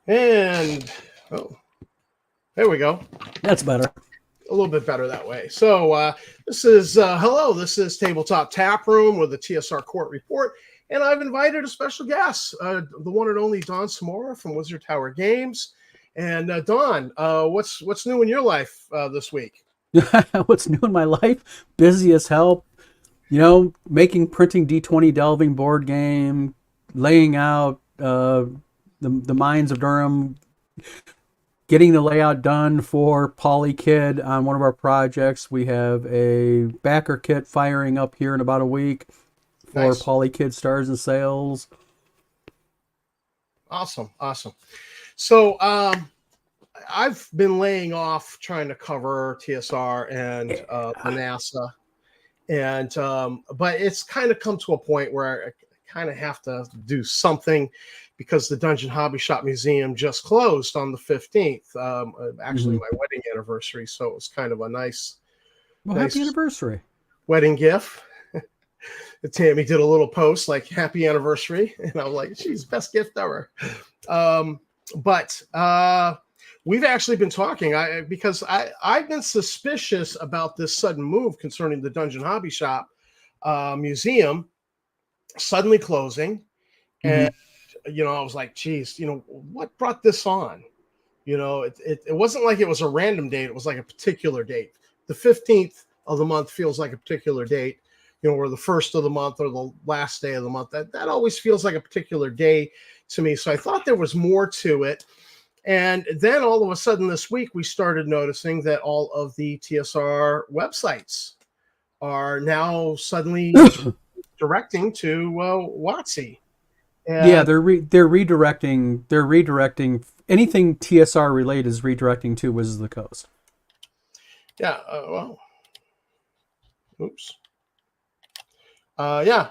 And oh, there we go. That's better. A little bit better that way. So this is hello. This is Tabletop Tap Room with the TSR Court Report, and I've invited a special guest, the one and only Don Samora from Wizard Tower Games. And Don, what's new in your life this week? What's new in my life? Busy as hell. Making printing D20 delving board game, laying out the Mines of Durham, getting the layout done for PolyKid on one of our projects. We have a backer kit firing up here in about a week for Nice. PolyKid Stars and Sales. Awesome. So I've been laying off trying to cover TSR and the NASA, and but it's kind of come to a point where I kind of have to do something because the Dungeon Hobby Shop Museum just closed on the 15th, actually my wedding anniversary, so it was kind of a nice Happy anniversary. wedding gift. Tammy did a little post like happy anniversary, and I was like, geez, best gift ever. But we've actually been talking because I've been suspicious about this sudden move concerning the Dungeon Hobby Shop Museum suddenly closing. And, I was like, geez, what brought this on? It wasn't like it was a random date. It was like a particular date. The 15th of the month feels like a particular date, or the first of the month or the last day of the month. That always feels like a particular day to me. So I thought there was more to it. And then all of a sudden this week, we started noticing that all of the TSR websites are now suddenly directing to WotC. Yeah, they're redirecting. They're redirecting anything TSR related is redirecting to Wizards of the Coast. Yeah. Well. Oops. Yeah.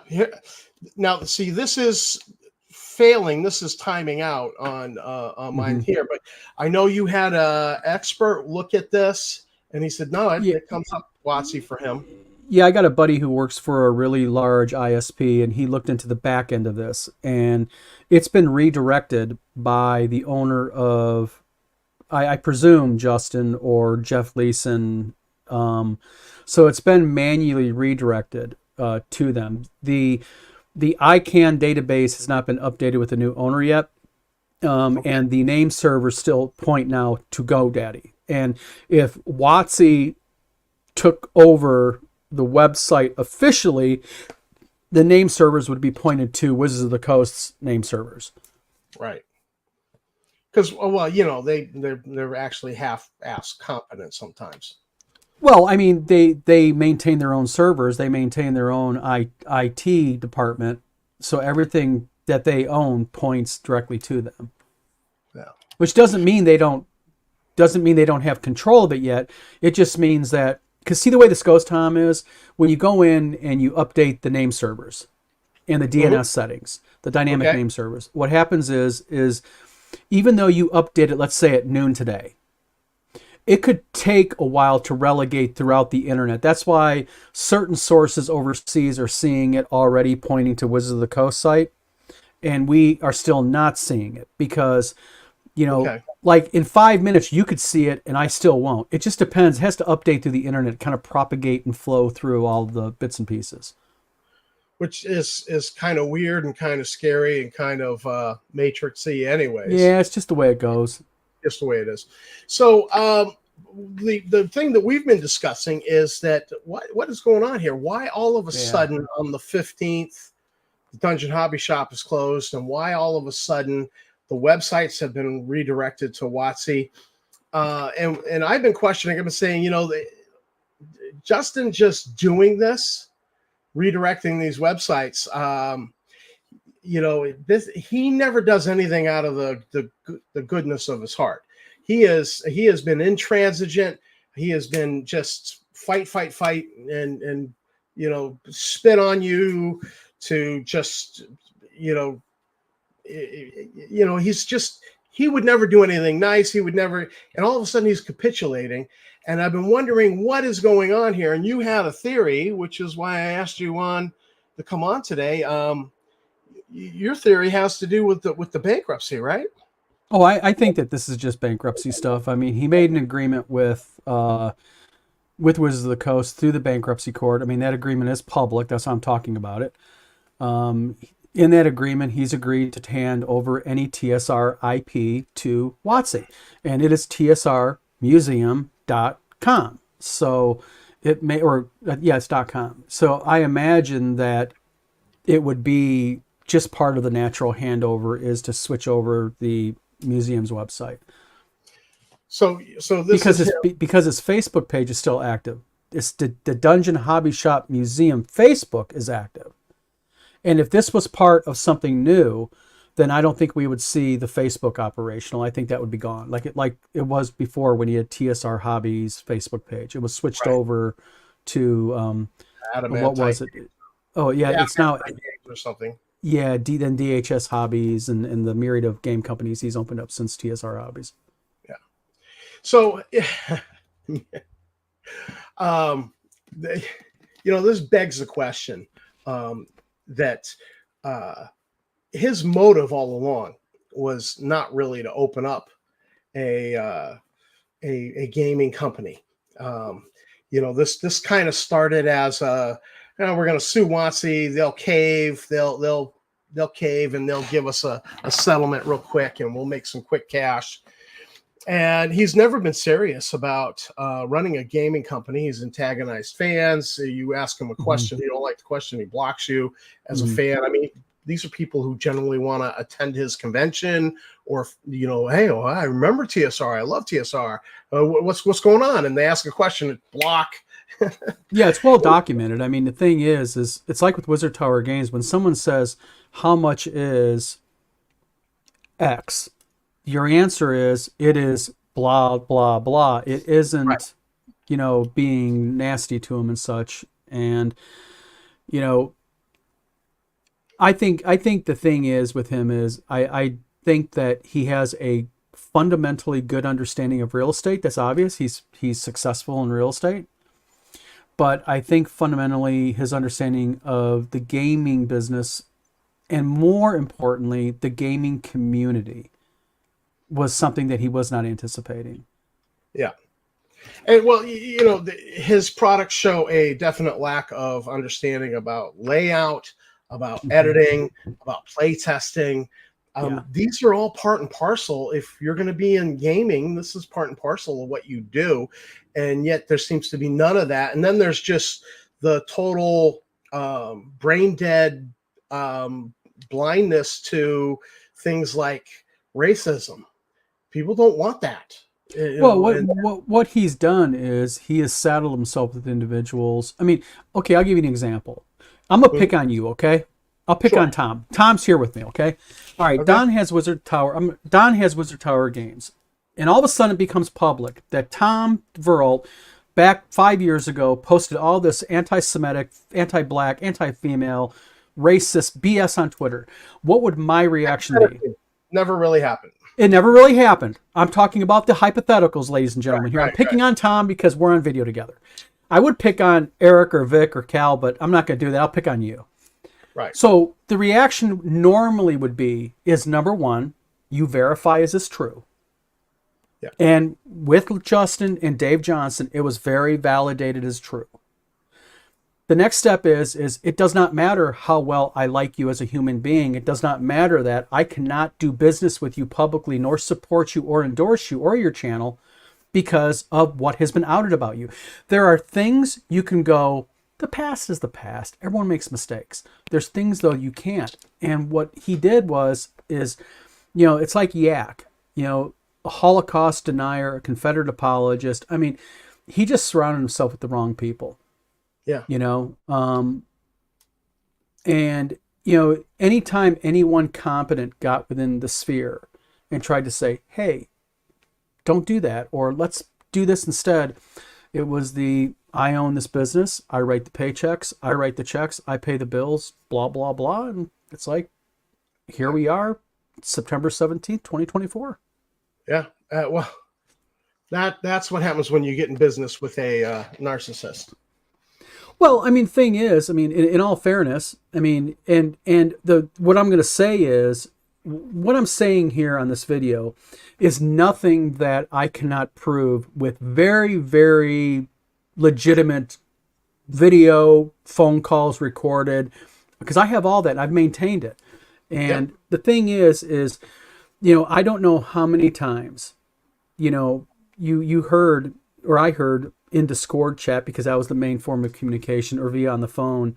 Now, see, this is failing. This is timing out on mine here. But I know you had an expert look at this, and he said, no, it comes up WotC for him. Yeah, I got a buddy who works for a really large ISP, and he looked into the back end of this, and it's been redirected by the owner of, I presume, Justin or Jeff Leeson. So it's been manually redirected to them. The ICANN database has not been updated with the new owner yet, and the name servers still point now to GoDaddy. And if WotC took over the website officially, the name servers would be pointed to Wizards of the Coast's name servers. Right. Because, they're actually half-assed competent sometimes. Well, I mean, they maintain their own servers. They maintain their own IT department. So everything that they own points directly to them. Yeah. Which doesn't mean they don't have control of it yet. It just means that, because see the way this goes, Tom, is when you go in and you update the name servers and the DNS settings, the dynamic name servers, what happens is even though you update it, let's say at noon today, it could take a while to relegate throughout the internet. That's why certain sources overseas are seeing it already pointing to Wizards of the Coast site, and we are still not seeing it because, like in 5 minutes you could see it and I still won't. It just depends. It has to update through the internet, kind of propagate and flow through all the bits and pieces. Which is kind of weird and kind of scary and kind of matrixy anyways. Yeah, it's just the way it goes. Just the way it is. So the thing that we've been discussing is that what is going on here? Why all of a sudden on the 15th, the Dungeon Hobby Shop is closed, and why all of a sudden the websites have been redirected to WotC? And I've been questioning. I've been saying, Justin just doing this, redirecting these websites. He never does anything out of the goodness of his heart. He has been intransigent. He has been just fight, and spit on you to just he would never do anything nice. He would never, and all of a sudden he's capitulating. And I've been wondering what is going on here. And you had a theory, which is why I asked you to come on today. Your theory has to do with the bankruptcy, right? Oh, I think that this is just bankruptcy stuff. I mean, he made an agreement with Wizards of the Coast through the bankruptcy court. I mean, that agreement is public. That's why I'm talking about it. In that agreement, he's agreed to hand over any TSR IP to WotC, and it is tsrmuseum.com. So it may, or yeah, it's .com. So I imagine that it would be just part of the natural handover is to switch over the museum's website. So this Because is because his Facebook page is still active. It's the Dungeon Hobby Shop Museum Facebook is active. And if this was part of something new, then I don't think we would see the Facebook operational. I think that would be gone, like it was before when he had TSR Hobbies Facebook page. It was switched over to what was it? Oh yeah, it's now or something. Yeah, then DHS Hobbies and the myriad of game companies he's opened up since TSR Hobbies. Yeah. So, this begs the question that his motive all along was not really to open up a gaming company. This kind of started as we're going to sue WotC. They'll cave. They'll cave and they'll give us a settlement real quick, and we'll make some quick cash. And he's never been serious about running a gaming company. He's antagonized fans. You ask him a question, you don't like the question, he blocks you as a fan. I mean, these are people who generally want to attend his convention, or hey, I remember TSR. I love TSR. What's going on? And they ask a question, block. Yeah, it's well documented. I mean, the thing is it's like with Wizard Tower Games. When someone says, how much is X? Your answer is, it is blah, blah, blah. It isn't, right, being nasty to him and such. And, I think the thing is with him is I think that he has a fundamentally good understanding of real estate. That's obvious. He's successful in real estate. But I think fundamentally his understanding of the gaming business, and more importantly, the gaming community, was something that he was not anticipating. Yeah. And well, his products show a definite lack of understanding about layout, about editing, about play testing. These are all part and parcel. If you're going to be in gaming, this is part and parcel of what you do. And yet there seems to be none of that. And then there's just the total brain dead blindness to things like racism. People don't want that. Well, what he's done is he has saddled himself with individuals. I mean, okay, I'll give you an example. I'm going to pick on you, okay? I'll pick on Tom. Tom's here with me, okay? All right, okay. Don has Wizard Tower Games. And all of a sudden it becomes public that Tom Verl, back 5 years ago, posted all this anti-Semitic, anti-black, anti-female, racist BS on Twitter. What would my reaction be? Never really happened. It never really happened. I'm talking about the hypotheticals, ladies and gentlemen. Here, I'm picking on Tom because we're on video together. I would pick on Eric or Vic or Cal, but I'm not going to do that. I'll pick on you. Right. So the reaction normally would be, is number one, you verify, is this true? Yeah. And with Justin and Dave Johnson, it was very validated as true. The next step is it does not matter how well I like you as a human being. It does not matter that I cannot do business with you publicly, nor support you or endorse you or your channel because of what has been outed about you. There are things you can go, the past is the past. Everyone makes mistakes. There's things, though, you can't. And what he did is, it's like Yak, a Holocaust denier, a Confederate apologist. I mean, he just surrounded himself with the wrong people. Yeah. Anytime anyone competent got within the sphere and tried to say, hey, don't do that, or let's do this instead, it was I own this business, I write the paychecks, I write the checks, I pay the bills, blah, blah, blah. And it's like, here we are, September 17th, 2024. Yeah. Well, that's what happens when you get in business with a narcissist. Well, I mean, thing is, in all fairness, what I'm going to say is, what I'm saying here on this video is nothing that I cannot prove with very, very legitimate video, phone calls recorded, because I have all that and I've maintained it. And Yep. the thing is, I don't know how many times, you heard, or I heard in Discord chat, because that was the main form of communication, or via on the phone,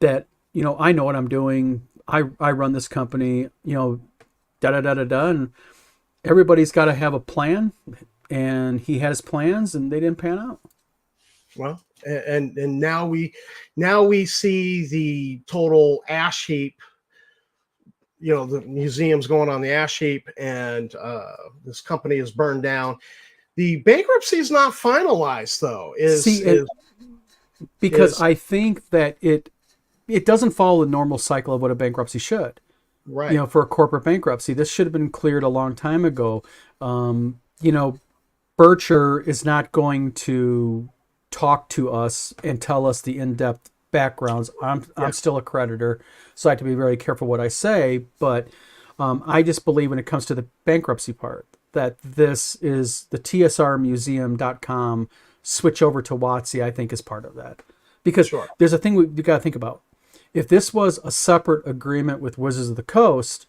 that, I know what I'm doing. I run this company, da da da da da, and everybody's got to have a plan. And he had his plans, and they didn't pan out. Well, and now we see the total ash heap. The museum's going on the ash heap, and this company is burned down. The bankruptcy is not finalized, though. Because I think that it doesn't follow the normal cycle of what a bankruptcy should. Right. For a corporate bankruptcy, this should have been cleared a long time ago. Berkshire is not going to talk to us and tell us the in-depth backgrounds. I'm still a creditor, so I have to be very careful what I say. But I just believe when it comes to the bankruptcy part, that this is the TSRmuseum.com switch over to WotC, I think, is part of that. Because there's a thing you got to think about. If this was a separate agreement with Wizards of the Coast,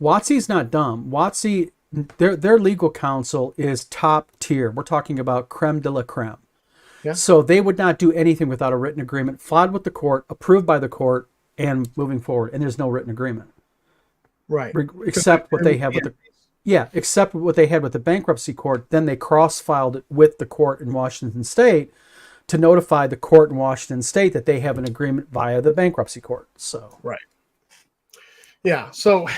WotC's not dumb. WotC, their legal counsel is top tier. We're talking about creme de la creme. Yeah. So they would not do anything without a written agreement, filed with the court, approved by the court, and moving forward. And there's no written agreement. Right. Except what they have with except what they had with the bankruptcy court. Then they cross-filed it with the court in Washington State to notify the court in Washington State that they have an agreement via the bankruptcy court. So right. Yeah. So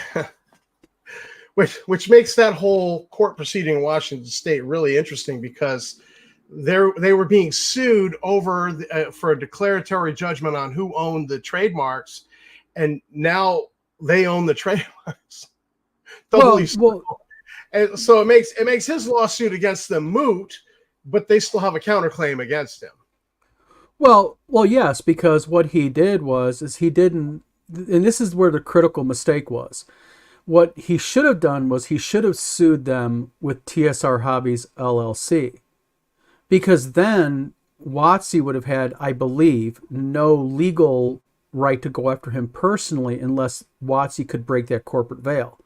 which makes that whole court proceeding in Washington State really interesting, because they were being sued over for a declaratory judgment on who owned the trademarks, and now they own the trademarks. And so it makes his lawsuit against them moot, but they still have a counterclaim against him. Well, yes, because what he did is he didn't, and this is where the critical mistake was. What he should have done was he should have sued them with TSR Hobbies LLC, because then WotC would have had, I believe, no legal right to go after him personally unless WotC could break that corporate veil.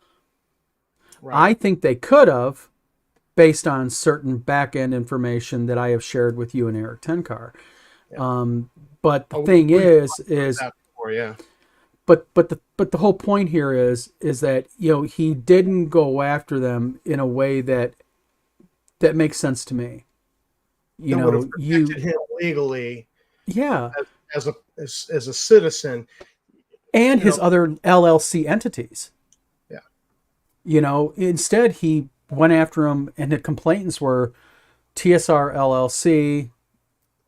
Right. I think they could have, based on certain back-end information that I have shared with you and Eric Tenkar. Yeah. But the thing is, but the whole point here is that he didn't go after them in a way that makes sense to me. Would have protected him legally, as a citizen, and his other LLC entities. Instead he went after him, and the complainants were TSR LLC,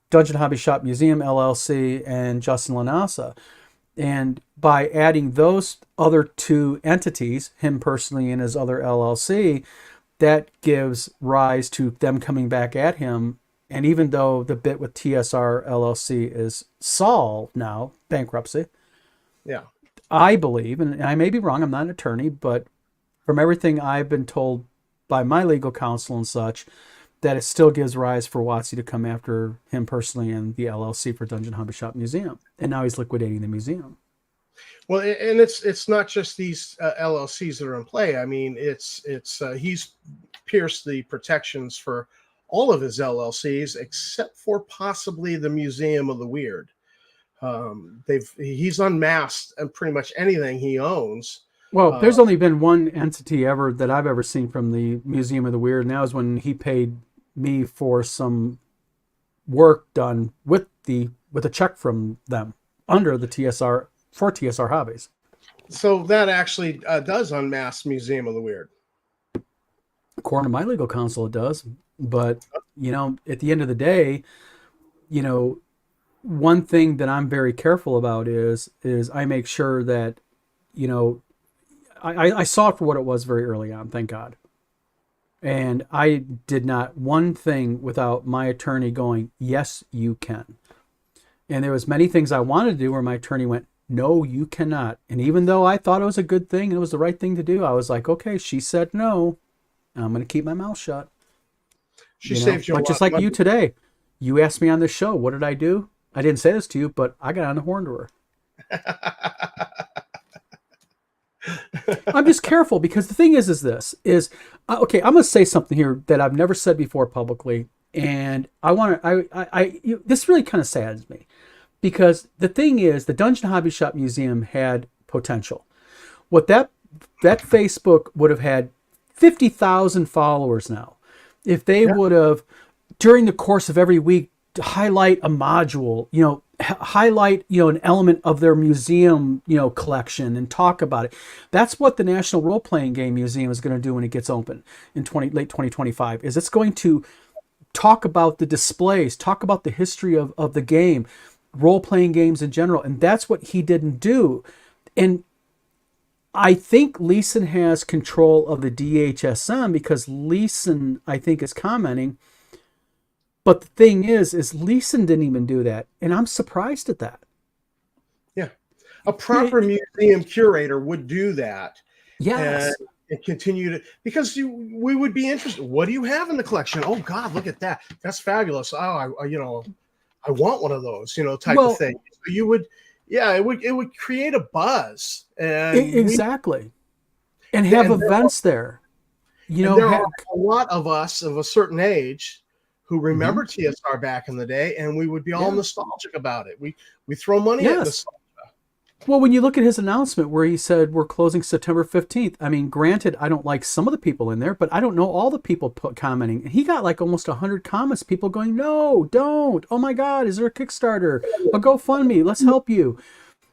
Dungeon Hobby Shop Museum LLC, and Justin Lanasa. And by adding those other two entities, him personally and his other LLC, that gives rise to them coming back at him. And even though the bit with TSR LLC is solved now, bankruptcy, I believe, and I may be wrong, I'm not an attorney, but from everything I've been told by my legal counsel and such, that it still gives rise for WotC to come after him personally and the LLC for Dungeon Hobby Shop Museum. And now he's liquidating the museum. Well, and it's not just these LLCs that are in play. I mean, he's pierced the protections for all of his LLCs except for possibly the Museum of the Weird. He's unmasked and pretty much anything he owns. Well, there's only been one entity ever that I've ever seen from the Museum of the Weird, and that was when he paid me for some work done with a check from them under the TSR for TSR Hobbies. So that actually does unmask Museum of the Weird. According to my legal counsel, it does. But at the end of the day, one thing that I'm very careful about is I make sure that I saw it for what it was very early on, thank God. And I did not one thing without my attorney going, yes, you can. And there was many things I wanted to do where my attorney went, no, you cannot. And even though I thought it was a good thing and it was the right thing to do, I was like, okay, she said no. I'm going to keep my mouth shut. She saved you a But lot just of like money. you today, you asked me on this show, what did I do? I didn't say this to you, but I got on the horn to her. I'm just careful because the thing is this is okay. I'm going to say something here that I've never said before publicly, and I want to. This really kind of saddens me because the thing is, the Dungeon Hobby Shop Museum had potential. What that Facebook would have had 50,000 followers now, if they Yeah. would have during the course of every week highlight a module, highlight, an element of their museum, collection and talk about it. That's what the National Role Playing Game Museum is going to do when it gets open in late 2025, is it's going to talk about the displays, talk about the history of the game, role-playing games in general. And that's what he didn't do. And I think Leeson has control of the DHSM because Leeson, I think, is commenting. But the thing is Leeson didn't even do that. And I'm surprised at that. Yeah. A proper museum curator would do that. Yes. And continue to, because we would be interested. What do you have in the collection? Oh God, look at that. That's fabulous. Oh, I want one of those, type of thing. So you would, it would create a buzz. And exactly. And have events there. There are a lot of us of a certain age who remember TSR back in the day, and we would be all nostalgic about it. We throw money at nostalgia. Well, when you look at his announcement where he said we're closing September 15th, I mean, granted, I don't like some of the people in there, but I don't know all the people commenting. And he got like almost 100 comments, people going, no, don't. Oh my God, is there a Kickstarter? A GoFundMe? Let's help you.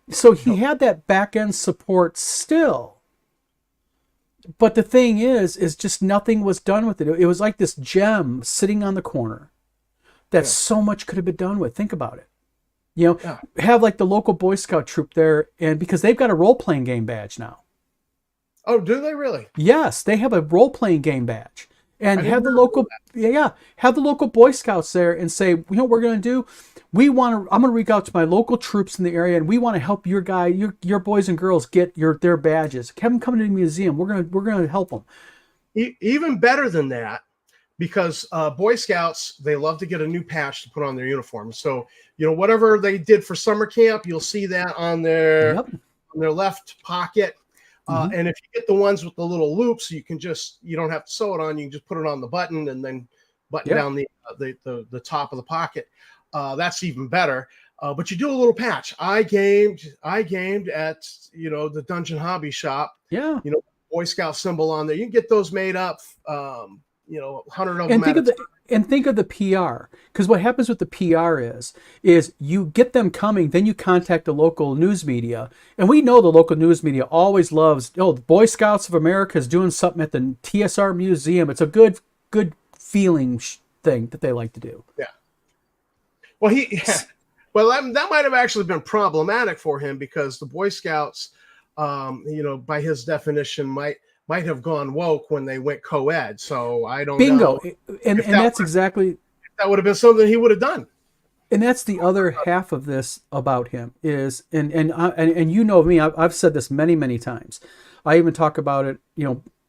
So he had that back end support still. But the thing is just nothing was done with it. It was like this gem sitting on the corner that so much could have been done with. Think about it. Have like the local Boy Scout troop there, and because they've got a role-playing game badge now. Oh, do they really? Yes, they have a role-playing game badge. And have the local Boy Scouts there and say, what we're going to do? I'm going to reach out to my local troops in the area, and we want to help your boys and girls get their badges. Have them come to the museum. We're going to help them. Even better than that, because Boy Scouts, they love to get a new patch to put on their uniform. So, whatever they did for summer camp, you'll see that on their left pocket. And if you get the ones with the little loops, you don't have to sew it on. You can just put it on the button and then button down the top of the pocket. That's even better. But you do a little patch. I gamed at the Dungeon Hobby Shop. Yeah. Boy Scout symbol on there. You can get those made up. 100 of them. And think of the PR, because what happens with the PR is you get them coming, then you contact the local news media, and we know the local news media always loves. The Boy Scouts of America is doing something at the TSR Museum. It's a good feeling thing that they like to do. Yeah. Well, that might have actually been problematic for him because the Boy Scouts, by his definition, might have gone woke when they went co-ed. So I don't know. Bingo. And that's exactly. That would have been something he would have done. And that's the other half of this about him is, and me, I've said this many, many times. I even talk about it,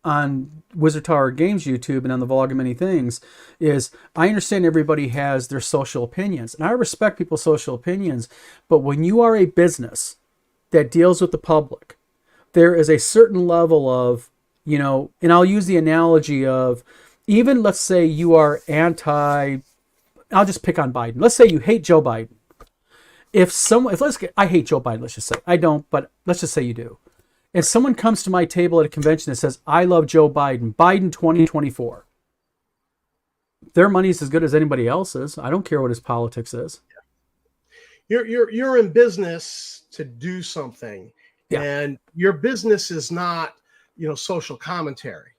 on Wizard Tower Games YouTube and on the vlog of many things, is I understand everybody has their social opinions, and I respect people's social opinions, but when you are a business that deals with the public, there is a certain level of, and I'll use the analogy of, even let's say you are I'll just pick on Biden. Let's say you hate Joe Biden. I hate Joe Biden, let's just say. I don't, but let's just say you do. And someone comes to my table at a convention and says, I love Joe Biden, Biden 2024. Their money's as good as anybody else's. I don't care what his politics is. You're in business to do something. Yeah. And your business is not, social commentary.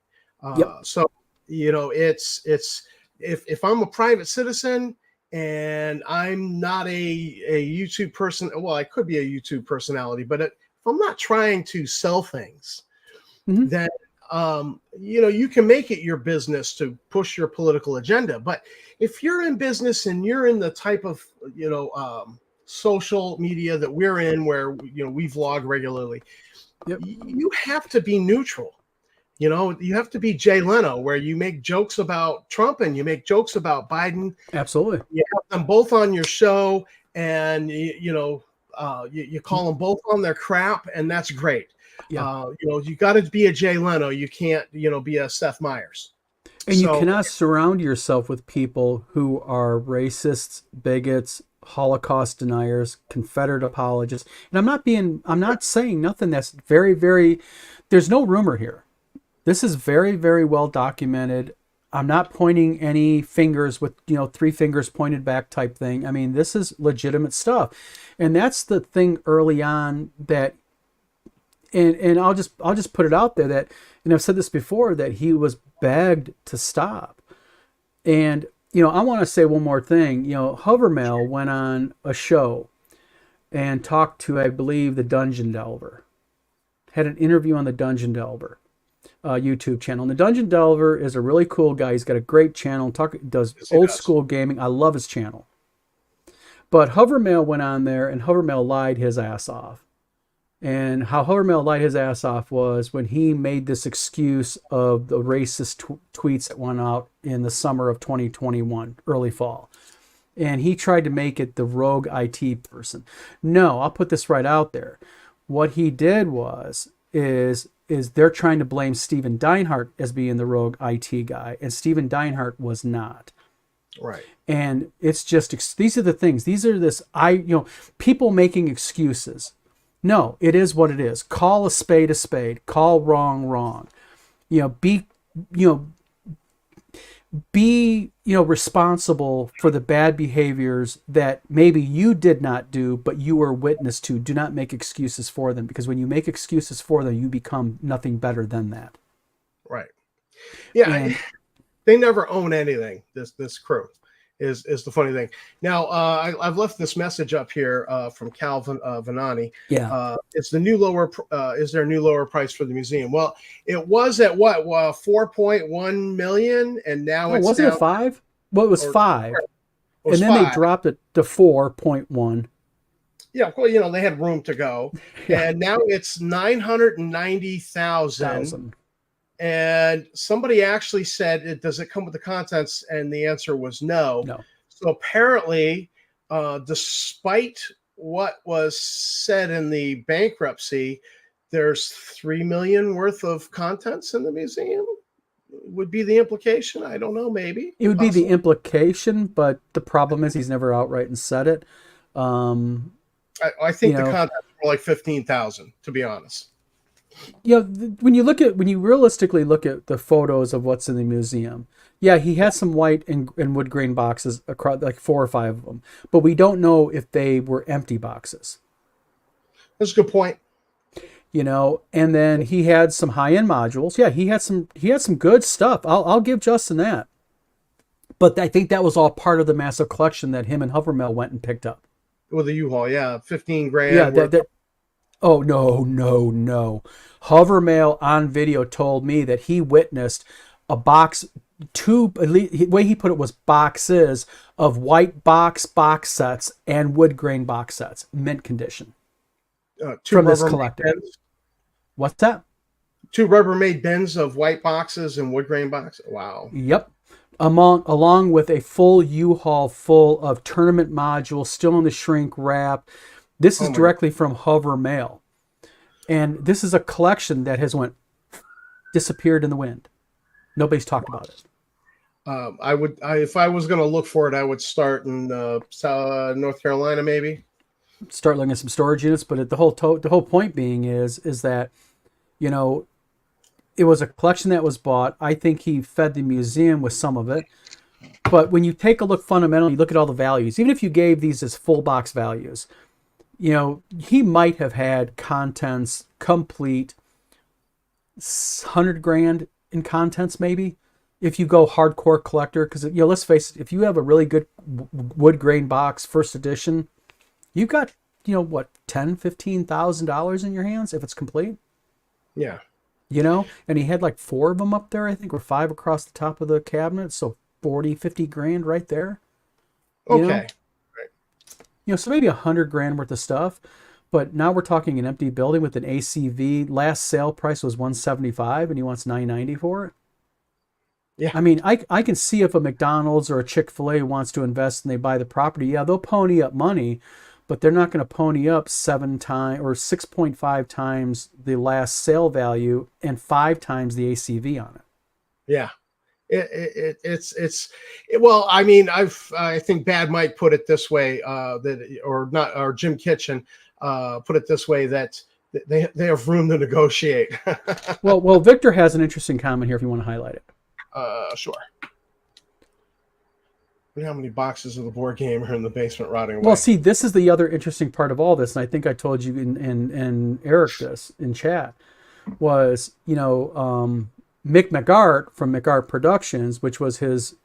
So, it's if I'm a private citizen and I'm not a YouTube person, well, I could be a YouTube personality, but if I'm not trying to sell things, then, you can make it your business to push your political agenda. But if you're in business and you're in the type of, social media that we're in, where we vlog regularly, Yep. you have to be neutral. You have to be Jay Leno, where you make jokes about Trump and you make jokes about Biden. Absolutely. You have them both on your show, and you call them both on their crap, and that's great. Yeah. You got to be a Jay Leno. You can't, be a Seth Meyers. And you cannot surround yourself with people who are racists, bigots, Holocaust deniers, Confederate apologists. And I'm not saying nothing that's very, very, there's no rumor here. This is very, very well documented. I'm not pointing any fingers with, 3 fingers pointed back type thing. I mean, this is legitimate stuff. And that's the thing early on that, and I'll just put it out there that, and I've said this before, that he was begged to stop. And, I want to say one more thing. Hovermail went on a show and talked to, I believe, the Dungeon Delver. Had an interview on the Dungeon Delver YouTube channel. And the Dungeon Delver is a really cool guy. He's got a great channel. Does old school gaming. I love his channel. But Hovermail went on there, and Hovermail lied his ass off. And how Hovermail lied his ass off was when he made this excuse of the racist tweets that went out in the summer of 2021, early fall. And he tried to make it the rogue IT person. No, I'll put this right out there. What he did is they're trying to blame Steven Deinhart as being the rogue IT guy, and Steven Deinhart was not. Right. And it's just, these are the things. These are people making excuses. No, it is what it is. Call a spade a spade. Call wrong. Be responsible for the bad behaviors that maybe you did not do, but you were witness to. Do not make excuses for them, because when you make excuses for them, you become nothing better than that. Right. Yeah. They never own anything. This crew is the funny thing. Now, I've left this message up here from Calvin Venani. Yeah. It's the new lower. Is there a new lower price for the museum? Well, it was at what 4.1 million, and now it's wasn't down, it 5? Well, it was 5, and then 5. they dropped it to 4.1. Yeah, well, they had room to go, and now it's 990,000. And somebody actually said, does it come with the contents? And the answer was no. No. So apparently, despite what was said in the bankruptcy, there's $3 million worth of contents in the museum. Would be the implication. I don't know. Maybe it would be the implication, but the problem is he's never outright and said it. I think the contents were like 15,000, to be honest. When you realistically look at the photos of what's in the museum, he has some white and wood grain boxes across, like 4 or 5 of them, but we don't know if they were empty boxes. That's a good point. And then he had some high-end modules. Yeah, he had some good stuff. I'll give Justin that. But I think that was all part of the massive collection that him and Hovermail went and picked up. With the U-Haul, $15,000. Yeah, oh, no. Hovermail on video told me that he witnessed a box, the way he put it was boxes of white box sets and wood grain box sets, mint condition, from this collector. Bins. What's that? 2 Rubbermaid bins of white boxes and wood grain boxes. Wow. Yep. Along with a full U-Haul full of tournament modules, still in the shrink wrap. This is directly from Hovermail. And this is a collection that has disappeared in the wind. Nobody's talked about it. If I was going to look for it, I would start in North Carolina, maybe. Start looking at some storage units, but the whole point being is that, it was a collection that was bought. I think he fed the museum with some of it. But when you take a look fundamentally, you look at all the values, even if you gave these as full box values, he might have had contents complete $100,000 in contents, maybe, if you go hardcore collector. Because let's face it, if you have a really good wood grain box first edition, you've got $10,000-$15,000 in your hands if it's complete. Yeah. And he had like 4 of them up there, I think, or 5 across the top of the cabinet. So $40,000-$50,000 right there. Okay. Right. So maybe 100 grand worth of stuff, but now we're talking an empty building with an ACV. Last sale price was 175, and he wants 990 for it. Yeah. I mean, I can see if a McDonald's or a Chick-fil-A wants to invest and they buy the property. Yeah, they'll pony up money, but they're not going to pony up 7 times or 6.5 times the last sale value and 5 times the ACV on it. Yeah. It's well, I mean, I think Bad Mike put it this way, or Jim Kitchen put it this way, that they have room to negotiate. Well, Victor has an interesting comment here if you want to highlight it. Sure. How many boxes of the board game are in the basement rotting away? Well, see, this is the other interesting part of all this, and I think I told you and Eric this in chat, was, Mick McArt from McArt Productions, which was his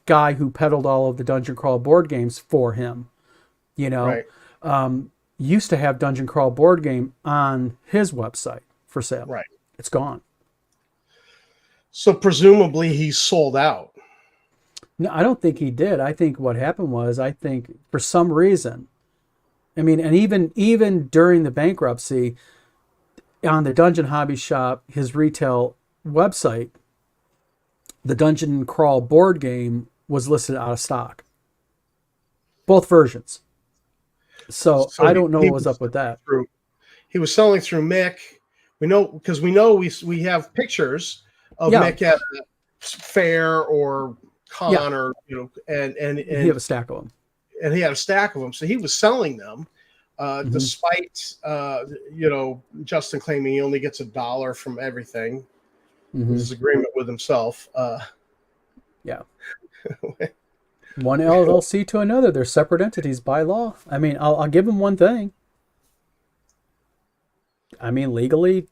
guy who peddled all of the Dungeon Crawl board games for him, Right. Used to have Dungeon Crawl board game on his website for sale. Right. It's gone. So presumably he's sold out. No, I don't think he did. I think what happened was, for some reason, I mean, and even during the bankruptcy, on the Dungeon Hobby Shop, his retail website, the Dungeon Crawl board game was listed out of stock. Both versions. So I don't know what was up with that. He was selling through Mick. We know, because we have pictures of Mick at a fair or con, or and he had a stack of them. And he had a stack of them. So he was selling them, despite Justin claiming he only gets $1 from everything. His agreement with himself. One LLC to another. They're separate entities by law. I mean, I'll give him one thing. I mean, legally,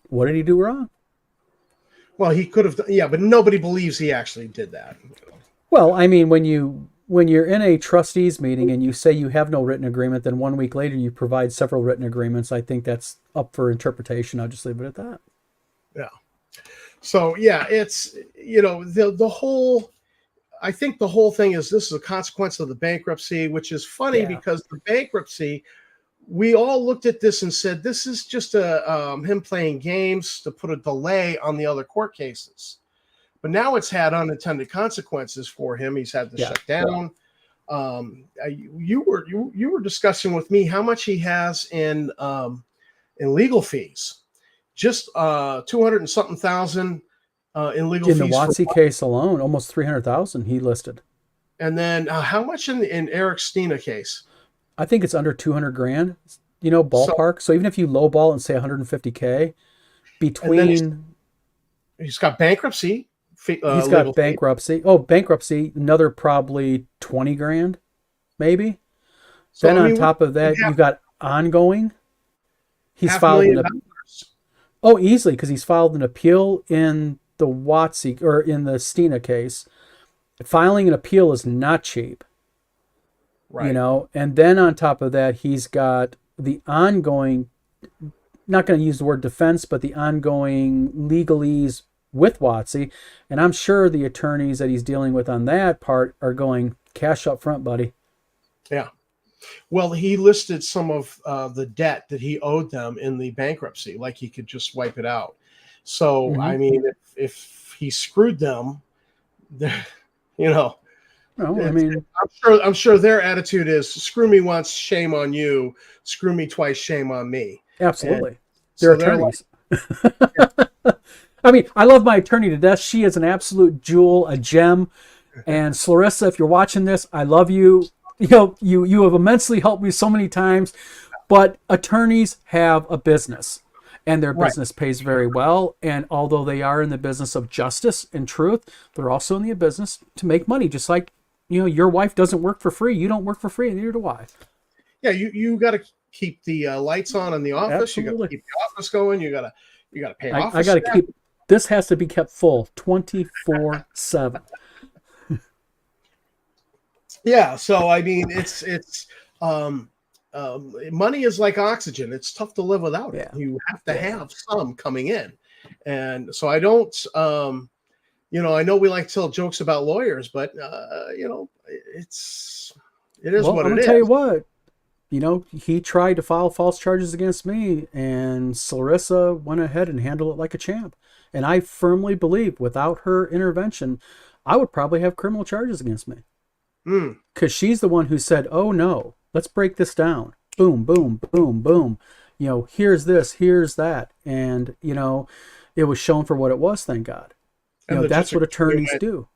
what did he do wrong? Well, he could have, but nobody believes he actually did that. Well, I mean, when you're in a trustees meeting and you say you have no written agreement, then 1 week later you provide several written agreements, I think that's up for interpretation. I'll just leave it at that. Yeah. So it's the whole. I think the whole thing is this is a consequence of the bankruptcy, which is funny because the bankruptcy, we all looked at this and said, this is just him playing games to put a delay on the other court cases. But now it's had unintended consequences for him. He's had to shut down. You were discussing with me how much he has in legal fees. Just 200 and something thousand in legal fees. In the WotC case alone, almost 300,000 he listed. And then how much in Eric Stina case? I think it's under 200 grand, ballpark. So even if you lowball and say 150K, between he's got bankruptcy. He's got bankruptcy. Oh, bankruptcy, another probably 20 grand, maybe. So, then on top of that, you've got ongoing. He's filed easily, because he's filed an appeal in the WotC or in the Stina case. Filing an appeal is not cheap. Right. And then on top of that, he's got the ongoing, not going to use the word defense, but the ongoing legalese with WotC. And I'm sure the attorneys that he's dealing with on that part are going, cash up front, buddy. Yeah. Well, he listed some of the debt that he owed them in the bankruptcy, like he could just wipe it out. So, I mean, if he screwed them, Well, I mean, I'm sure their attitude is screw me once, shame on you. Screw me twice, shame on me. Absolutely. They're attorneys. I mean, I love my attorney to death. She is an absolute jewel, a gem. And Clarissa, if you're watching this, I love you. You have immensely helped me so many times. But attorneys have a business, and their business pays very well. And although they are in the business of justice and truth, they're also in the business to make money. Just like, your wife doesn't work for free. You don't work for free, and neither do I. Yeah, you got to keep the lights on in the office. Absolutely. You got to keep the office going. You got to pay off. I got to keep. This has to be kept full 24/7. Yeah, so I mean, it's money is like oxygen. It's tough to live without it. You have to have some coming in, and so I don't. I know we like to tell jokes about lawyers, but it is Well, what I'm it gonna tell you is. what. He tried to file false charges against me, and Clarissa went ahead and handled it like a champ. And I firmly believe without her intervention, I would probably have criminal charges against me. Mm. Because she's the one who said, oh no, let's break this down. Boom, boom, boom, boom. Here's this, here's that. And, it was shown for what it was, thank God. And the That's district what attorney attorneys went, do.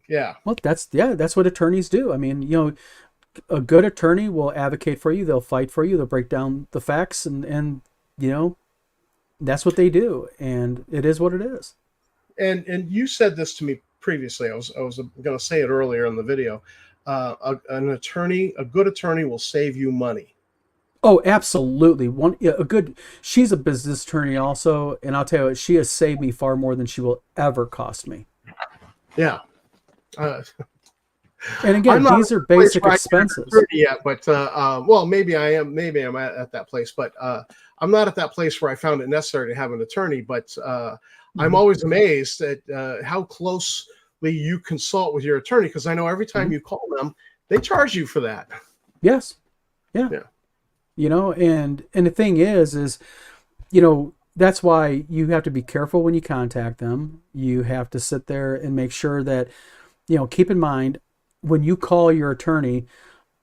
yeah. Well, that's what attorneys do. I mean, a good attorney will advocate for you. They'll fight for you. They'll break down the facts, and that's what they do. And it is what it is. And you said this to me previously. I was going to say it earlier in the video. A good attorney will save you money. Oh, absolutely. She's a business attorney also, and I'll tell you what, she has saved me far more than she will ever cost me. Yeah. And again, these are basic expenses. Yet, but well, maybe I am. Maybe I'm at that place, but I'm not at that place where I found it necessary to have an attorney. But I'm always amazed at how closely you consult with your attorney, because I know every time you call them, they charge you for that. Yes. Yeah. And the thing is, that's why you have to be careful when you contact them. You have to sit there and make sure that, keep in mind, when you call your attorney,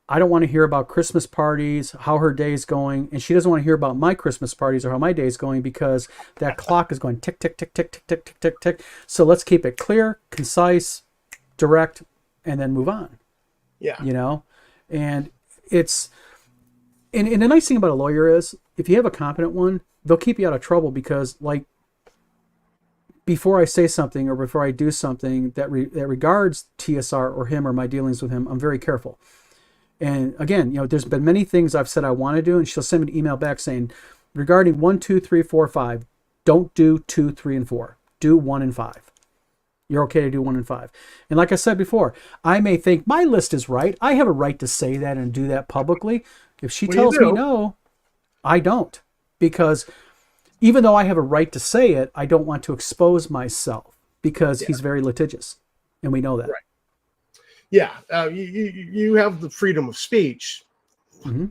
I don't want to hear about Christmas parties, how her day's going, and she doesn't want to hear about my Christmas parties or how my day's going, because that clock is going tick, tick, tick, tick, tick, tick, tick, tick, tick. So let's keep it clear, concise, direct, and then move on. Yeah. And and the nice thing about a lawyer is, if you have a competent one, they'll keep you out of trouble, because, like, before I say something or before I do something that regards TSR or him or my dealings with him, I'm very careful. And again, there's been many things I've said I want to do, and she'll send me an email back saying, regarding 1, 2, 3, 4, 5, don't do 2, 3, and 4. Do 1 and 5. You're okay to do 1 and 5. And like I said before, I may think my list is right. I have a right to say that and do that publicly. If she tells me no, I don't. Because even though I have a right to say it, I don't want to expose myself, because he's very litigious. And we know that. Right. Yeah. You have the freedom of speech. Mm-hmm.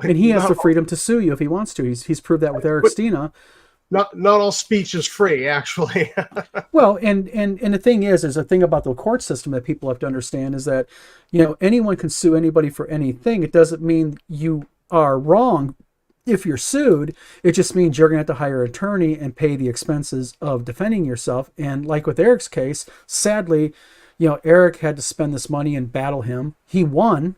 And he has the freedom to sue you if he wants to. He's proved that with Eric Stina. Not all speech is free, actually. Well, and the thing is, there's a thing about the court system that people have to understand, is that, anyone can sue anybody for anything. It doesn't mean you are wrong if you're sued. It just means you're going to have to hire an attorney and pay the expenses of defending yourself. And like with Eric's case, sadly, Eric had to spend this money and battle him. He won,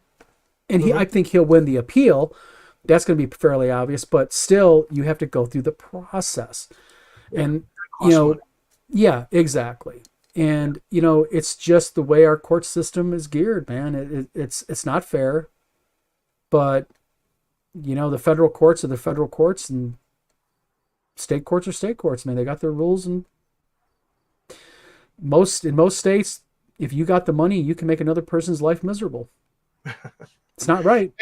and I think he'll win the appeal. That's going to be fairly obvious, but still, you have to go through the process. And, yeah, exactly. And, it's just the way our court system is geared, man. It's not fair, but, the federal courts are the federal courts, and state courts are state courts, man. They got their rules, and in most states, if you got the money, you can make another person's life miserable. It's not right.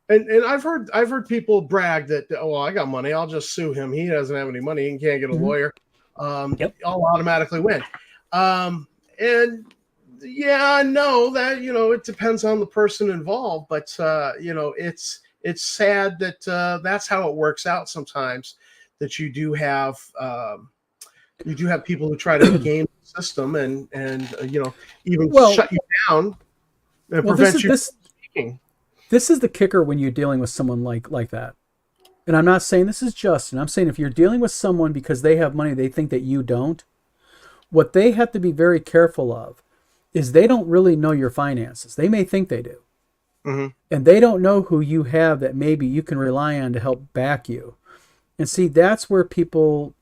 And I've heard people brag that, I got money, I'll just sue him. He doesn't have any money, he can't get a lawyer. I'll automatically win. And yeah, no, that it depends on the person involved, but it's sad that that's how it works out sometimes. That you do have people who try to game the system and even shut you down and prevent you from speaking. This is the kicker when you're dealing with someone like that. And I'm not saying this is Justin. I'm saying if you're dealing with someone because they have money, they think that you don't, what they have to be very careful of is they don't really know your finances. They may think they do. Mm-hmm. And they don't know who you have that maybe you can rely on to help back you. And see, that's where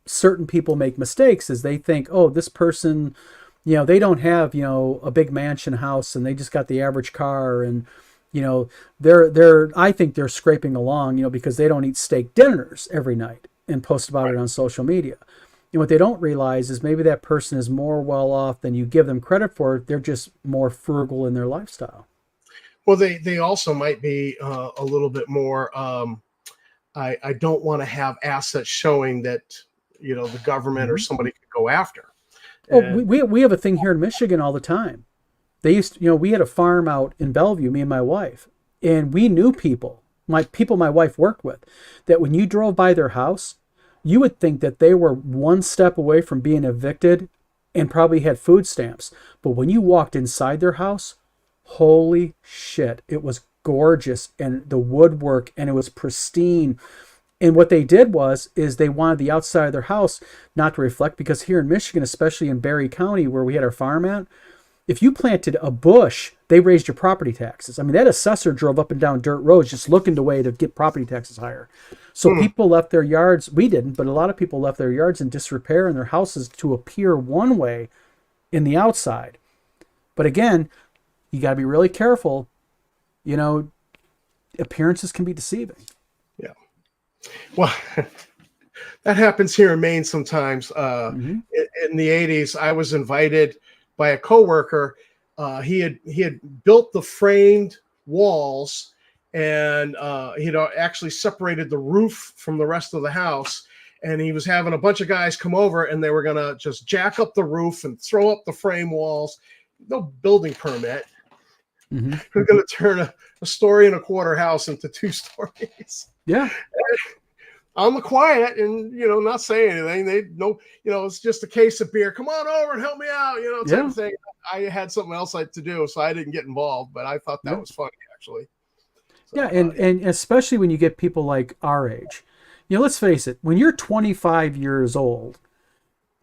certain people make mistakes, is they think, oh, this person, they don't have, a big mansion house, and they just got the average car, and I think they're scraping along, because they don't eat steak dinners every night and post about it on social media. And what they don't realize is maybe that person is more well off than you give them credit for. They're just more frugal in their lifestyle. Well, they also might be a little bit more. I don't want to have assets showing that the government or somebody could go after. Oh, And we have a thing here in Michigan all the time. They used to, we had a farm out in Bellevue, me and my wife, and we knew people my wife worked with, that when you drove by their house, you would think that they were one step away from being evicted and probably had food stamps. But when you walked inside their house, holy shit, it was gorgeous, and the woodwork, and it was pristine. And what they did is they wanted the outside of their house not to reflect, because here in Michigan, especially in Barry County where we had our farm at, if you planted a bush, they raised your property taxes. I mean, that assessor drove up and down dirt roads just looking the way to get property taxes higher. So people left their yards. We didn't, but a lot of people left their yards in disrepair and their houses to appear one way in the outside. But again, you got to be really careful. Appearances can be deceiving. yeah, well, that happens here in Maine sometimes. In the 80s, I was invited by a coworker. He had built the framed walls, and he'd actually separated the roof from the rest of the house. And he was having a bunch of guys come over, and they were gonna just jack up the roof and throw up the frame walls. No building permit. We're gonna turn a story and a quarter house into 2 stories. Yeah. I'm quiet and, not saying anything. They know, it's just a case of beer. Come on over and help me out, type of thing. I had something else to do, so I didn't get involved, but I thought that was funny, actually. So, yeah. And especially when you get people like our age, let's face it, when you're 25 years old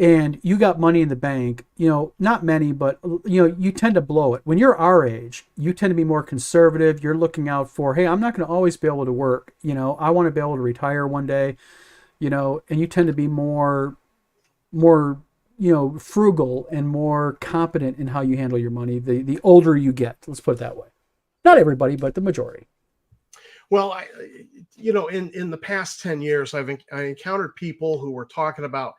and you got money in the bank, not many, but you tend to blow it. When you're our age, you tend to be more conservative. You're looking out for, hey, I'm not going to always be able to work. I want to be able to retire one day, and you tend to be more, frugal and more competent in how you handle your money the older you get. Let's put it that way. Not everybody, but the majority. Well, in the past 10 years, I encountered people who were talking about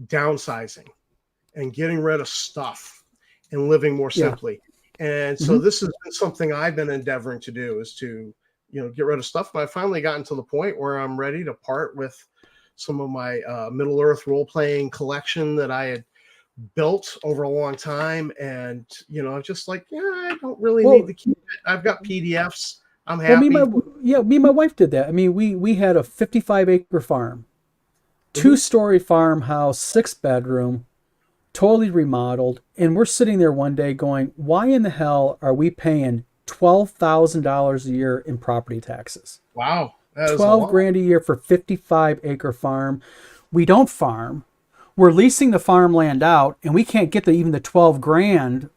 downsizing and getting rid of stuff and living more simply. And so this has been something I've been endeavoring to do, is to, get rid of stuff. But I finally gotten to the point where I'm ready to part with some of my Middle Earth role-playing collection that I had built over a long time. And, I'm just like, I don't really need to keep it. I've got PDFs. I'm happy. Me and my wife did that. I mean, we had a 55-acre farm. 2-story farmhouse, 6-bedroom, totally remodeled. And we're sitting there one day going, why in the hell are we paying $12,000 a year in property taxes? Wow. $12,000 a year for 55-acre farm. We don't farm. We're leasing the farmland out, and we can't get even the $12,000,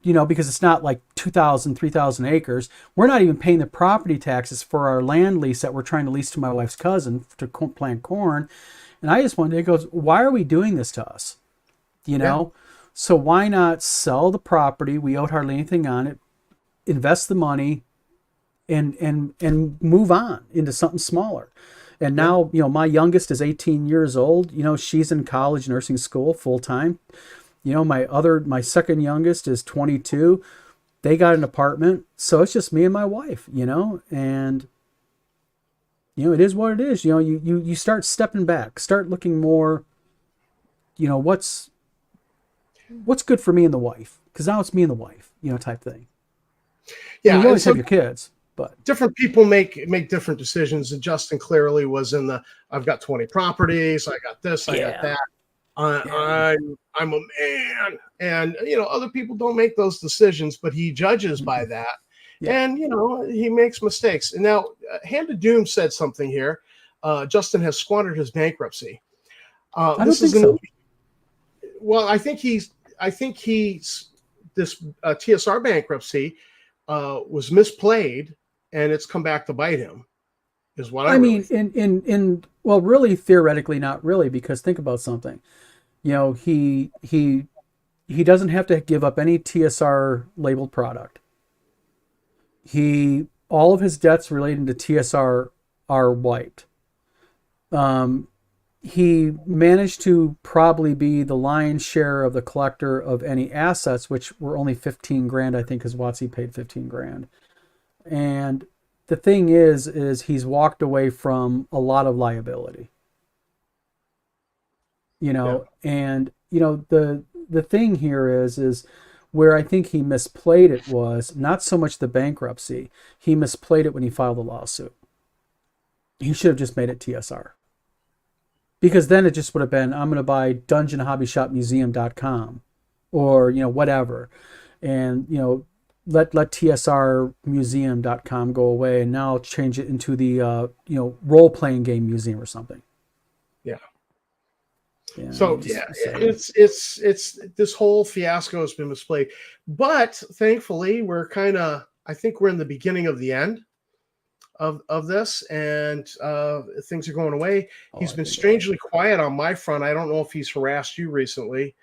because it's not like 2,000, 3,000 acres. We're not even paying the property taxes for our land lease that we're trying to lease to my wife's cousin to plant corn. And I just one day goes, why are we doing this to us? So why not sell the property? We owed hardly anything on it, invest the money, and move on into something smaller. And now, my youngest is 18 years old. She's in college nursing school full time. My second youngest is 22. They got an apartment. So it's just me and my wife, and it is what it is. You start stepping back, start looking more, what's good for me and the wife, because now it's me and the wife, type thing. Yeah. You always have your kids, but different people make different decisions. And Justin clearly was in I've got 20 properties. I got this, I got that. I'm a man, and other people don't make those decisions, but he judges by that. And he makes mistakes. And now Hand of Doom said something here. Justin has squandered his bankruptcy. I don't think so. Well, I think he's this TSR bankruptcy was misplayed, and it's come back to bite him. Is what I mean. Well, really, theoretically, not really, because think about something. He doesn't have to give up any TSR labeled product. All of his debts relating to TSR are wiped. He managed to probably be the lion's share of the collector of any assets, which were only $15,000, I think, because Watsy paid $15,000. And the thing is he's walked away from a lot of liability. And the the thing here is where I think he misplayed it was not so much the bankruptcy. He misplayed it when he filed the lawsuit. He should have just made it TSR. Because then it just would have been, I'm going to buy dungeonhobbyshopmuseum.com or, whatever. And, let tsrmuseum.com go away, and now I'll change it into the, role-playing game museum or something. Yeah. So it's this whole fiasco has been displayed, but thankfully I think we're in the beginning of the end of this, and things are going away. He's been strangely quiet on my front. I don't know if he's harassed you recently.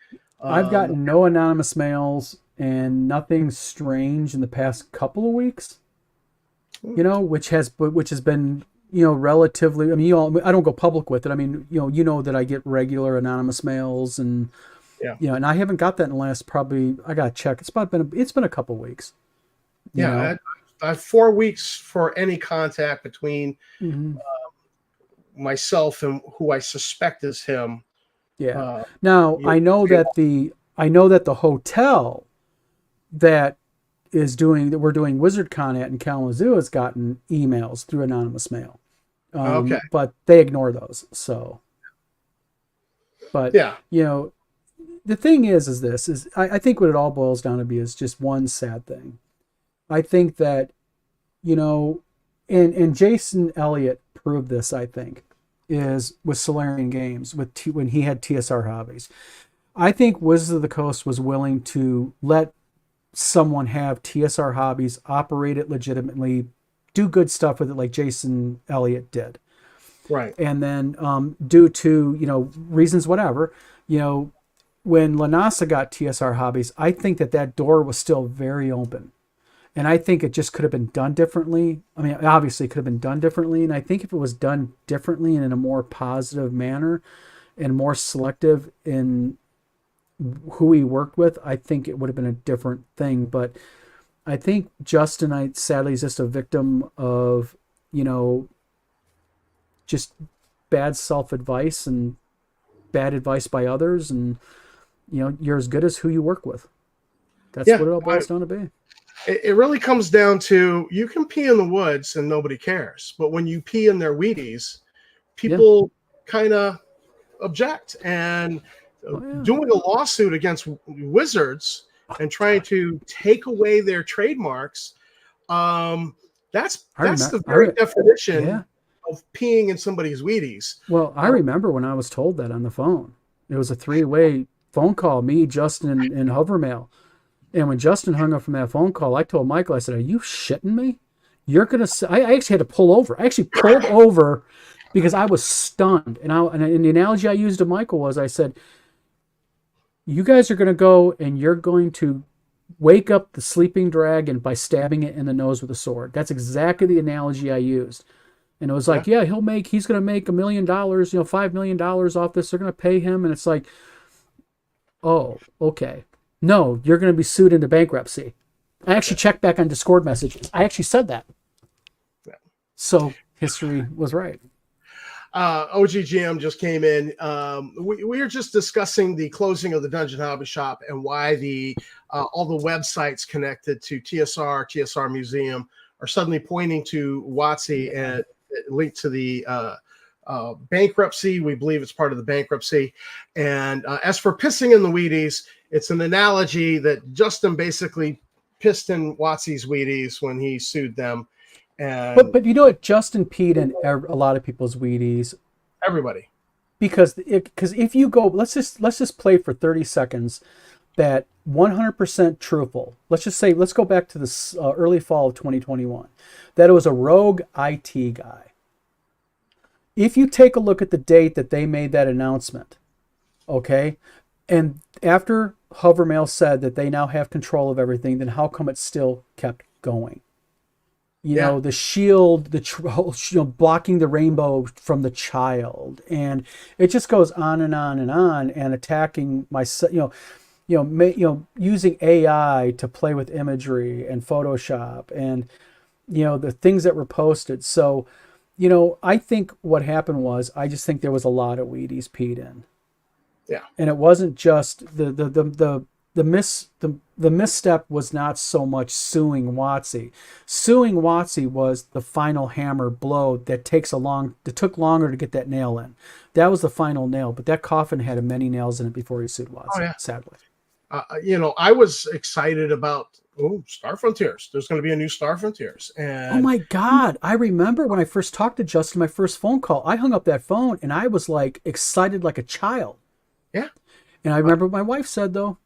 I've gotten no anonymous mails and nothing strange in the past couple of weeks, which has been, relatively, I mean, I don't go public with it. I mean, that I get regular anonymous mails and, and I haven't got that in the last, probably, I got to check. It's been a couple of weeks. I have 4 weeks for any contact between myself and who I suspect is him. Yeah. Now I know that the hotel that we're doing WizardCon at in Kalamazoo has gotten emails through anonymous mail. Okay. But they ignore those. So, but the thing is I think what it all boils down to be is just one sad thing. I think that, and Jason Elliott proved this, I think, is with Solarian Games when he had TSR Hobbies. I think Wizards of the Coast was willing to let someone have TSR Hobbies, operate it legitimately, do good stuff with it like Jason Elliott did. Right. And then due to, reasons whatever, when Lanasa got TSR Hobbies, I think that door was still very open. And I think it just could have been done differently. I mean, obviously it could have been done differently. And I think if it was done differently and in a more positive manner and more selective in who he worked with, I think it would have been a different thing. But I think Justin, sadly, is just a victim of, just bad self-advice and bad advice by others. And, you're as good as who you work with. That's what it all boils down to be. It really comes down to, you can pee in the woods and nobody cares. But when you pee in their Wheaties, people kind of object. And doing a lawsuit against Wizards and trying to take away their trademarks, that's the very definition of peeing in somebody's Wheaties. Well, I remember when I was told that on the phone. It was a 3-way phone call, me, Justin, and Hovermail. And when Justin hung up from that phone call, I told Michael, I said, "Are you shitting me? You're going to..." I actually had to pull over. I actually pulled over because I was stunned. And the analogy I used to Michael was, I said, "You guys are going to go and you're going to wake up the sleeping dragon by stabbing it in the nose with a sword." That's exactly the analogy I used. And it was like, he's going to make $1 million, $5 million off this. They're going to pay him. And it's like, oh, okay. No, you're going to be sued into bankruptcy. I actually checked back on Discord messages. I actually said that. Yeah. So history was right. OGGM just came in. We were just discussing the closing of the Dungeon Hobby Shop and why all the websites connected to TSR Museum are suddenly pointing to WotC and linked to the bankruptcy. We believe it's part of the bankruptcy. And as for pissing in the Wheaties, it's an analogy that Justin basically pissed in WotC's Wheaties when he sued them. And but you know what? Justin peed in a lot of people's Wheaties. Everybody. Because if you go, let's just play for 30 seconds that 100% truthful. Let's go back to the early fall of 2021. That it was a rogue IT guy. If you take a look at the date that they made that announcement, okay, and after Hovermail said that they now have control of everything, then how come it still kept going? The shield, blocking the rainbow from the child, and it just goes on and on and on, and attacking myself, using AI to play with imagery and Photoshop, and the things that were posted. So, I think what happened was, I just think there was a lot of Wheaties peed in. Yeah. And it wasn't just the misstep was not so much suing Watsy. Suing Watsy was the final hammer blow that took longer to get that nail in. That was the final nail, but that coffin had many nails in it before he sued Watsy, Oh yeah. sadly. I was excited about Star Frontiers. There's going to be a new Star Frontiers, Oh and my God. I remember when I first talked to Justin, my first phone call, I hung up that phone and I was like excited like a child. yeah, And I remember what my wife said, though.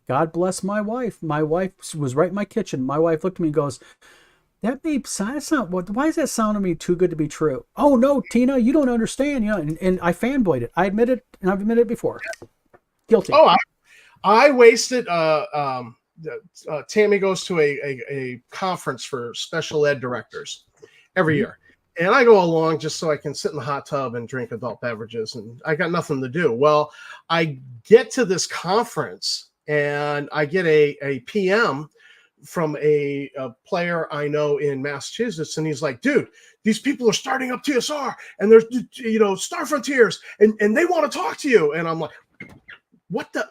God bless my wife. My wife was right in my kitchen. My wife looked at me and goes, that may sound, why does that sound to me too good to be true? Oh no, Tina, you don't understand. And I fanboyed it. I admit it, and I've admitted it before. Guilty. Oh, I wasted. Tammy goes to a conference for special ed directors every year, and I go along just so I can sit in the hot tub and drink adult beverages, and I got nothing to do. Well, I get to this conference and I get a PM from a player I know in Massachusetts, and he's like, dude, these people are starting up TSR and there's Star Frontiers and they want to talk to you. And I'm like, what the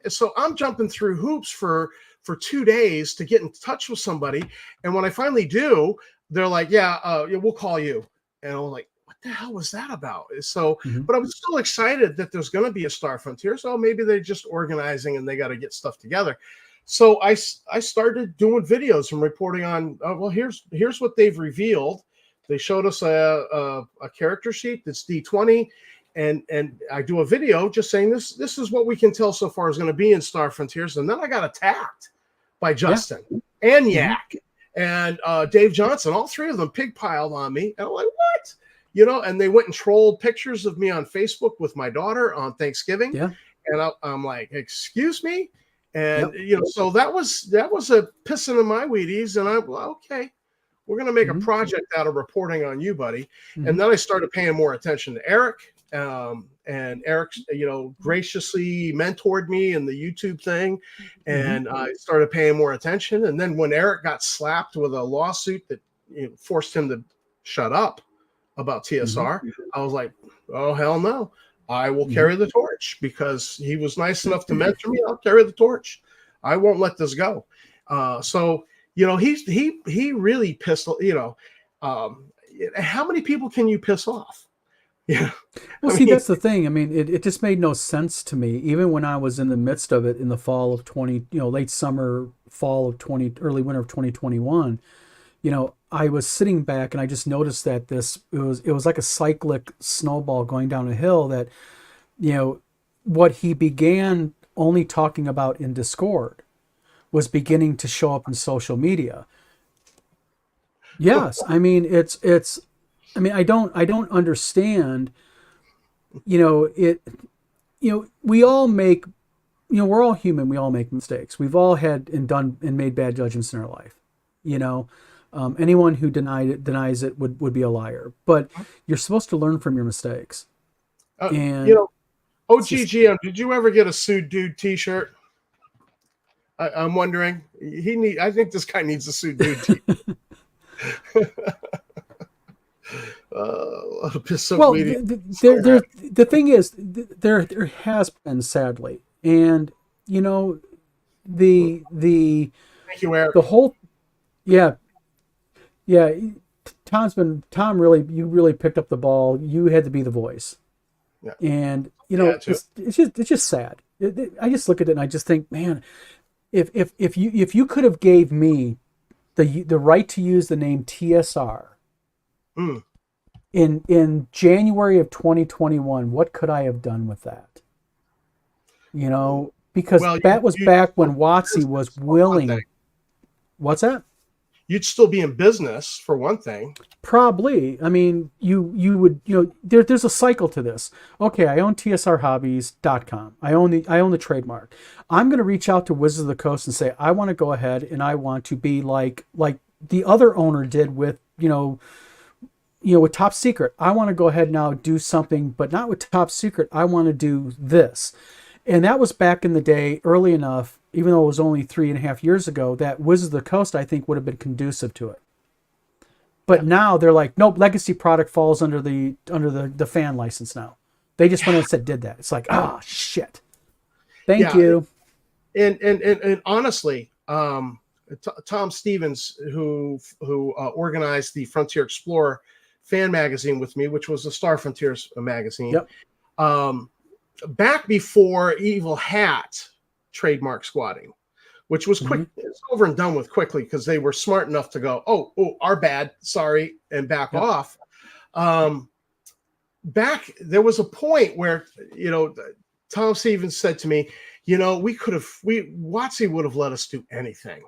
so I'm jumping through hoops for 2 days to get in touch with somebody, and when I finally do, they're like, yeah, we'll call you. And I'm like, what the hell was that about? So but I was still excited that there's going to be a Star Frontier, so maybe they're just organizing and they got to get stuff together. So I started doing videos and reporting on, well, here's what they've revealed. They showed us a character sheet that's D20, and I do a video just saying this is what we can tell so far is going to be in Star Frontiers. And then I got attacked by Justin and Yak and Dave Johnson. All three of them pig-piled on me. And I'm like, what? And they went and trolled pictures of me on Facebook with my daughter on Thanksgiving. Yeah. And I'm like, excuse me? And, so that was a pissing in my Wheaties. And I'm okay, we're going to make a project out of reporting on you, buddy. And then I started paying more attention to Eric. And Eric, graciously mentored me in the YouTube thing. And I started paying more attention. And then when Eric got slapped with a lawsuit that forced him to shut up about TSR, I was like, oh, hell no. I will carry the torch because he was nice enough to mentor me. I'll carry the torch. I won't let this go. So he really pissed. How many people can you piss off? Yeah. Well, that's the thing. I mean, it just made no sense to me. Even when I was in the midst of it in the fall of late summer, fall of early winter of 2021. I was sitting back and I just noticed that it was like a cyclic snowball going down a hill that, what he began only talking about in Discord was beginning to show up in social media. Yes. I mean, I don't understand, we all make, we're all human. We all make mistakes. We've all had and made bad judgments in our life, anyone who denies it would be a liar, but you're supposed to learn from your mistakes. OGGM, did you ever get a Sued Dude t-shirt? I'm wondering. I think this guy needs a Sued Dude t-shirt. The thing is, there has been, sadly, and the Thank you, Eric. the whole Tom really picked up the ball. You had to be the voice. Yeah. And it's just sad. I just look at it and I just think, man, if you could have gave me the right to use the name TSR in January of 2021, what could I have done with that? Because that was back when Watsy was willing. What's that? You'd still be in business for one thing. Probably. I mean, you would, there's a cycle to this. Okay, I own tsrhobbies.com. I own the trademark. I'm going to reach out to Wizards of the Coast and say, I want to go ahead and I want to be like the other owner did with, with Top Secret. I want to go ahead now do something, but not with Top Secret. I want to do this. And that was back in the day, early enough, even though it was only 3.5 years ago, that Wizards of the Coast, I think, would have been conducive to it. But now they're like, nope, legacy product falls under the fan license now. They just went and said did that. It's like, oh shit. Thank Yeah. you. And honestly, Tom Stevens, who organized the Frontier Explorer fan magazine with me, which was the Star Frontiers magazine, Yep. Back before Evil Hat trademark squatting, which was quick, it's over and done with quickly because they were smart enough to go, oh, our bad, sorry, and back off. Back, there was a point where, Tom Stevens said to me, WotC would have let us do anything.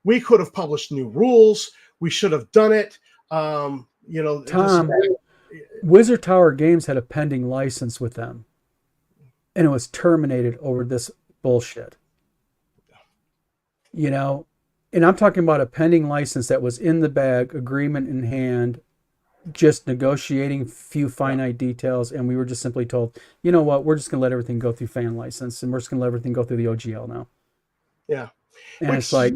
We could have published new rules. We should have done it. Tom, Wizard Tower Games had a pending license with them, and it was terminated over this bullshit. And I'm talking about a pending license that was in the bag, agreement in hand, just negotiating few finite details, and we were just simply told, you know what, we're just going to let everything go through fan license, and we're just going to let everything go through the OGL now. Yeah. And it's like,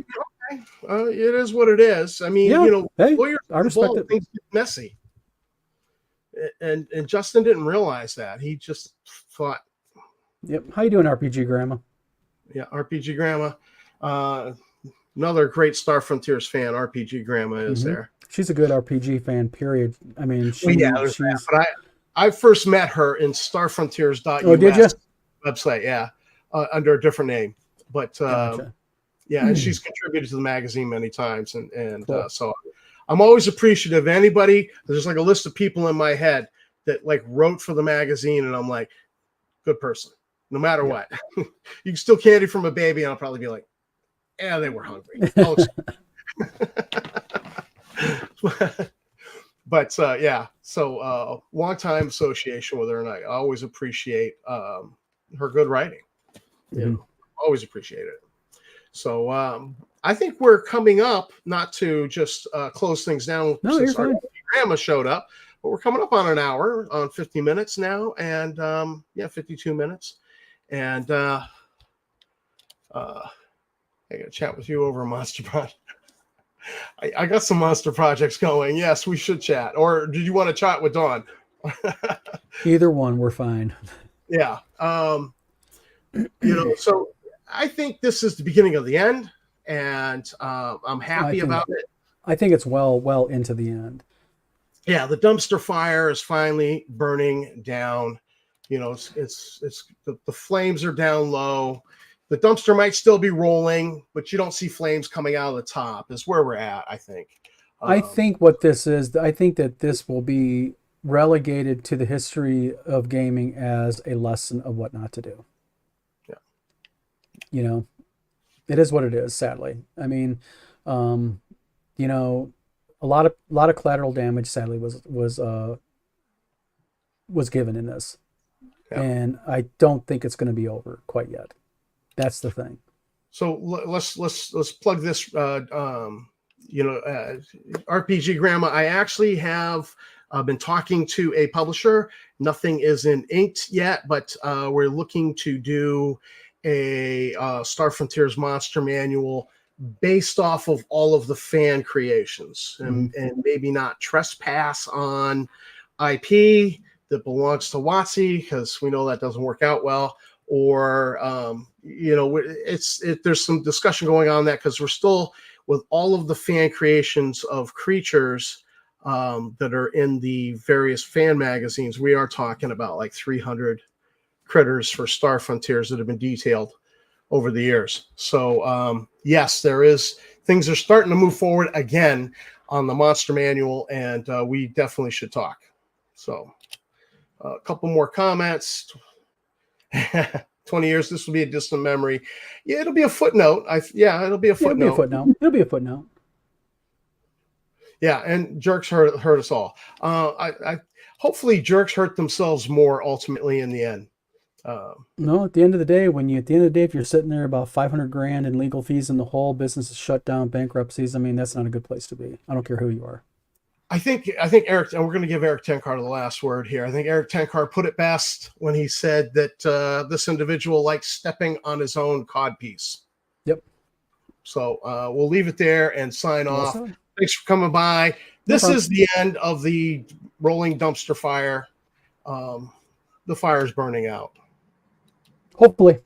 it is what it is. I mean, hey, lawyers I respect it. Things get messy. And Justin didn't realize that. He just thought. Yep. How you doing, RPG Grandma? Yeah, RPG Grandma. Another great Star Frontiers fan, RPG Grandma, is there. She's a good RPG fan, period. I mean, but I first met her in starfrontiers.us did you? website, under a different name. But Gotcha. and she's contributed to the magazine many times, and cool. So I'm always appreciative. Anybody, there's like a list of people in my head that like wrote for the magazine, and I'm like, good person, no matter what. You can steal candy from a baby, and I'll probably be like, yeah, they were hungry. But so long time association with her, and I always appreciate her good writing. Always appreciate it. So I think we're coming up, not to just close things down since our grandma showed up, but we're coming up on an hour, on 50 minutes now, and 52 minutes, and I got to chat with you over a Monster Project. I got some Monster Projects going. Yes, we should chat. Or did you want to chat with Dawn? Either one, we're fine. Yeah. So I think this is the beginning of the end, and I'm happy about it. I think it's well into the end. Yeah, the dumpster fire is finally burning down. It's the flames are down low. The dumpster might still be rolling, but you don't see flames coming out of the top. Is where we're at, I think. I think what this is, I think that this will be relegated to the history of gaming as a lesson of what not to do. Yeah. It is what it is, sadly. I mean, a lot of collateral damage, sadly, was given in this. Yeah. And I don't think it's going to be over quite yet. That's the thing. So let's plug this. RPG Grandma. I actually have been talking to a publisher. Nothing is in inked yet, but we're looking to do a Star Frontiers Monster Manual based off of all of the fan creations, and maybe not trespass on IP that belongs to WotC, because we know that doesn't work out well. Or there's some discussion going on that, because we're still with all of the fan creations of creatures that are in the various fan magazines. We are talking about like 300 critters for Star Frontiers that have been detailed over the years. So yes, things are starting to move forward again on the Monster Manual, and we definitely should talk. So a couple more comments. 20 years, this will be a distant memory. Yeah, it'll be a footnote. It'll be a footnote. It'll be a footnote. Yeah, and jerks hurt us all. I hopefully jerks hurt themselves more ultimately in the end. No, at the end of the day, if you're sitting there about $500,000 in legal fees and the whole business is shut down, bankruptcies, I mean, that's not a good place to be. I don't care who you are. I think Eric, and we're going to give Eric Tenkar the last word here. I think Eric Tenkar put it best when he said that this individual likes stepping on his own codpiece. Yep. So we'll leave it there and sign off. Thanks for coming by. This is the end of the rolling dumpster fire. the fire's burning out. Hopefully.